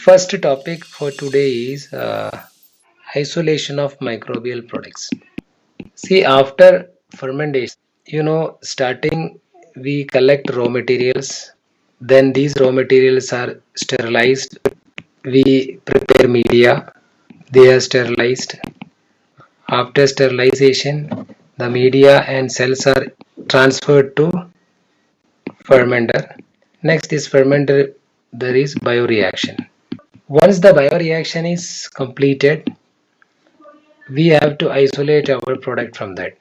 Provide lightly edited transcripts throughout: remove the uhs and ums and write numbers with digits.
First topic for today is isolation of microbial products. See, after fermentation, starting we collect raw materials, then these raw materials are sterilized. We prepare media, they are sterilized. After sterilization, the media and cells are transferred to fermenter. Next is fermenter, there is bioreaction. Once the bioreaction is completed, we have to isolate our product from that.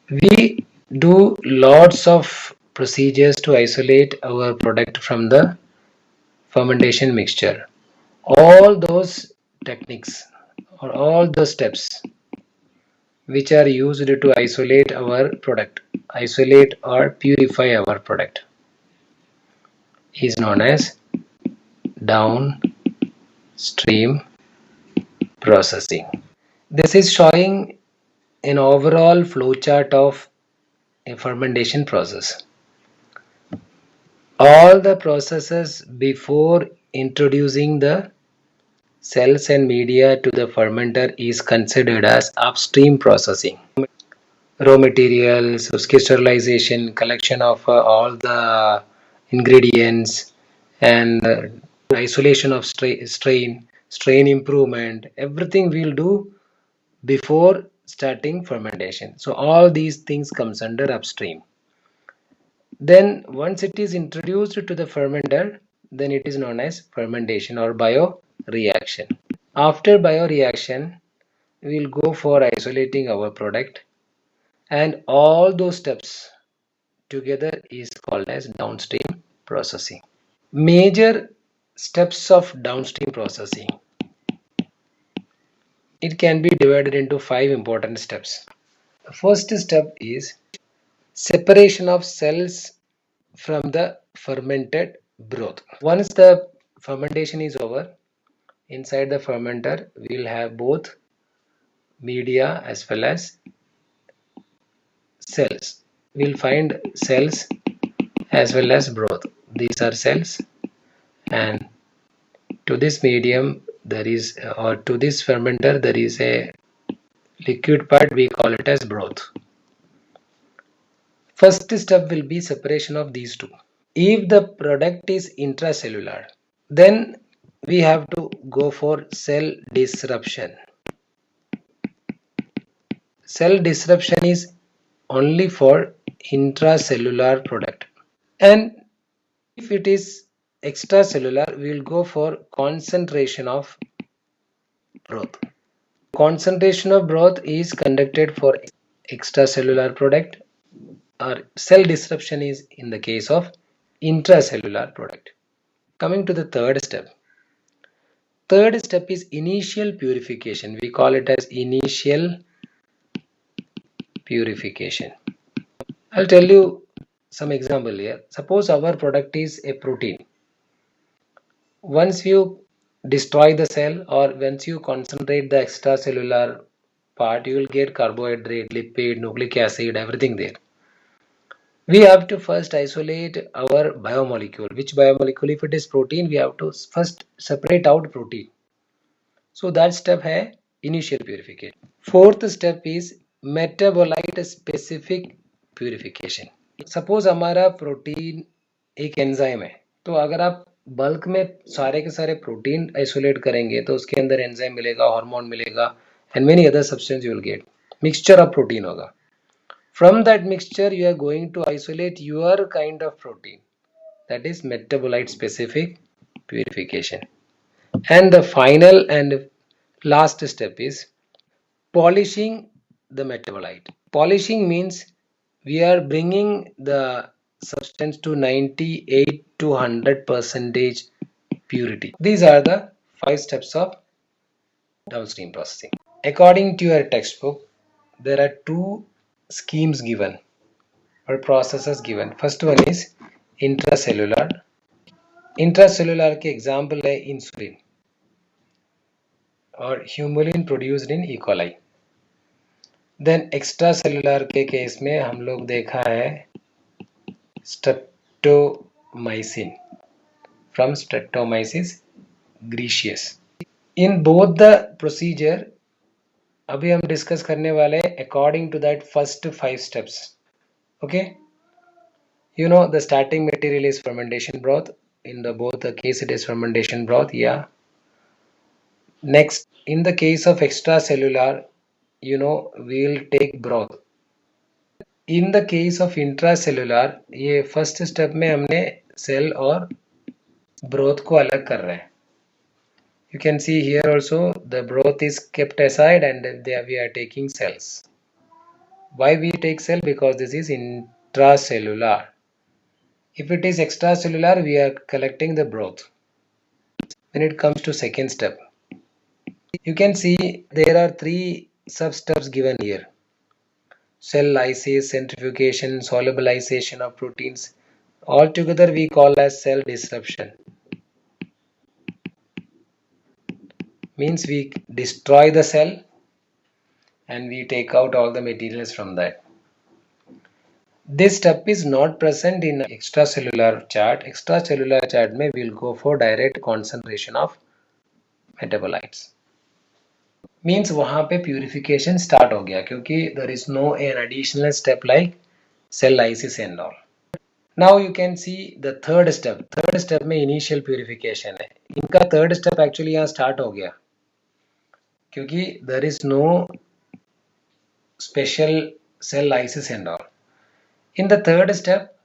We do lots of procedures to isolate our product from the fermentation mixture. All those techniques or all the steps which are used to isolate or purify our product is known as downstream processing. This is showing an overall flowchart of a fermentation process. All the processes before introducing the cells and media to the fermenter is considered as upstream processing. Raw materials, sterilization, collection of all the ingredients, and isolation of strain improvement, everything we'll do before starting fermentation. So all these things comes under upstream. Then once it is introduced to the fermenter, then it is known as fermentation or bioreaction. After bioreaction, we will go for isolating our product, and all those steps together is called as downstream processing. Major steps of downstream processing. It can be divided into 5 important steps. The first step is separation of cells from the fermented broth. Once the fermentation is over, inside the fermenter we will have both media as well as cells. We will find cells as well as broth. These are cells, and to this medium there is, or to this fermenter there is a liquid part, we call it as broth. First step will be separation of these two. If the product is intracellular, then we have to go for cell disruption. Cell disruption is only for intracellular product, and if it is extracellular, we will go for concentration of broth. Concentration of broth is conducted for extracellular product, or cell disruption is in the case of intracellular product. Coming to the third step. Third step is initial purification. We call it as initial purification. I'll tell you some example here. Suppose our product is a protein. Once you destroy the cell, or once you concentrate the extracellular part, you will get carbohydrate, lipid, nucleic acid, everything there. We have to first isolate our biomolecule. Which biomolecule? If it is protein, we have to first separate out protein. So that step है initial purification. Fourth step is metabolite specific purification. Suppose हमारा protein एक enzyme है, तो अगर आप bulk में सारे के सारे प्रोटीन आइसोलेट करेंगे तो उसके अंदर एंजाइम मिलेगा, हार्मोन मिलेगा, and many other substance you will get. Mixture of protein होगा. From that mixture you are going to isolate your kind of protein, that is metabolite specific purification. And the final and last step is polishing the metabolite. Polishing means we are bringing the substance to 98 to 100% purity. These are the 5 steps of downstream processing. According to your textbook, there are 2 schemes given or processes given. First one is intracellular. Intracellular के example है insulin और humulin produced in E. coli. Then extracellular के case में हम लोग देखा है streptomycin. From Streptomyces greaseous. In both the procedure अभी हम डिस्कस करने वाले हैं according to that first 5 steps. Okay, you know the starting material is fermentation broth. In the both the case it is fermentation broth. Yeah. Next, in the case of extracellular, you know, we'll take broth. In the case of intracellular, ये first step में हमने cell और broth को अलग कर रहे हैं. You can see here also the broth is kept aside and there we are taking cells. Why we take cell? Because this is intracellular. If it is extracellular, we are collecting the broth. When it comes to second step, you can see there are 3 sub-steps given here. Cell lysis, centrifugation, solubilization of proteins. All together we call as cell disruption. Means we destroy the cell and we take out all the materials from that. This step is not present in extracellular chart. Extracellular chart में we'll go for direct concentration of metabolites. Means वहाँ पे purification start हो गया क्योंकि there is no an additional step like cell lysis and all. Now you can see the third step. Third step में initial purification है. इनका third step actually यहाँ start हो गया क्योंकि there is no special cell lysis and all. In the third step,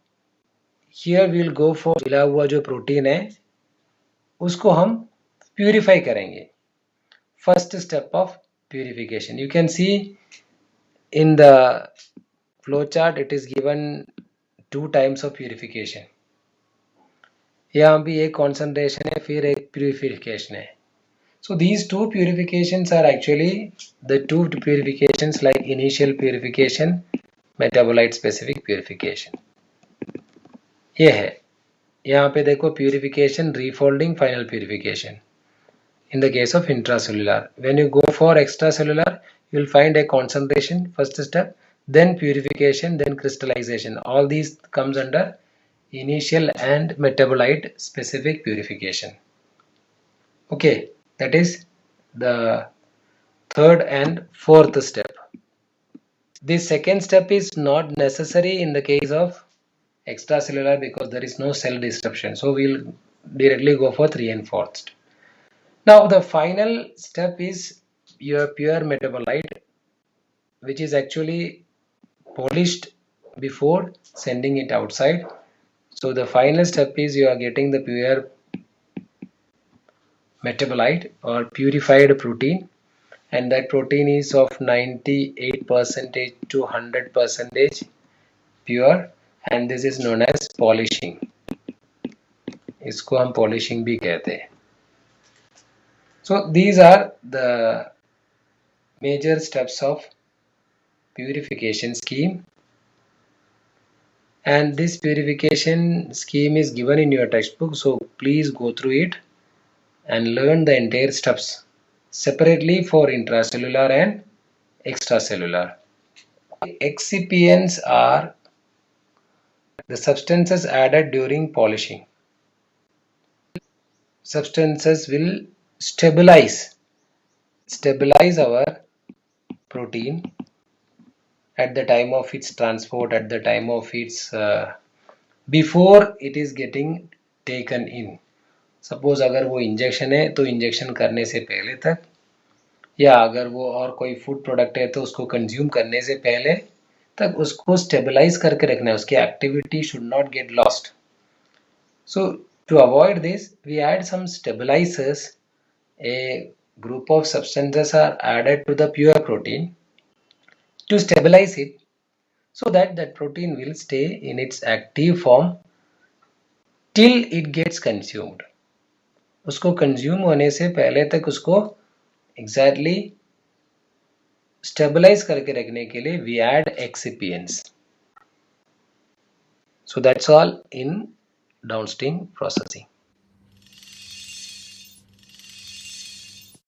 here we will go for मिला हुआ जो प्रोटीन है उसको हम प्यूरिफाई करेंगे. First step of purification. You can see in the flow chart it is given 2 types of purification. यहाँ भी एक concentration है फिर एक purification है. So these 2 purifications are actually the 2 purifications like initial purification, metabolite specific purification. ये है. यहाँ पे देखो purification, refolding, final purification. In the case of intracellular, when you go for extracellular, you will find a concentration, first step, then purification, then crystallization. All these comes under initial and metabolite specific purification. Okay, that is the third and fourth step. This second step is not necessary in the case of extracellular because there is no cell disruption. So we will directly go for 3 and 4th. Now the final step is your pure metabolite, which is actually polished before sending it outside. So the final step is you are getting the pure metabolite or purified protein, and that protein is of 98% to 100% pure, and this is known as polishing. इसको हम polishing भी कहते हैं. So these are the major steps of purification scheme, and this purification scheme is given in your textbook, so please go through it and learn the entire steps separately for intracellular and extracellular. Excipients are the substances added during polishing. Substances will stabilize our protein at the time of its transport, at the time of its before it is getting taken in. Suppose अगर वो injection है तो injection करने से पहले तक, या अगर वो और कोई फूड प्रोडक्ट है तो उसको कंज्यूम करने से पहले तक उसको स्टेबलाइज करके रखना है. उसकी activity should not get lost. So to avoid this we add some stabilisers. A group of substances are added to the pure protein to stabilize it so that that protein will stay in its active form till it gets consumed. उसको consume होने से पहले तक उसको exactly stabilize करके रखने के लिए we add excipients. So that's all in downstream processing.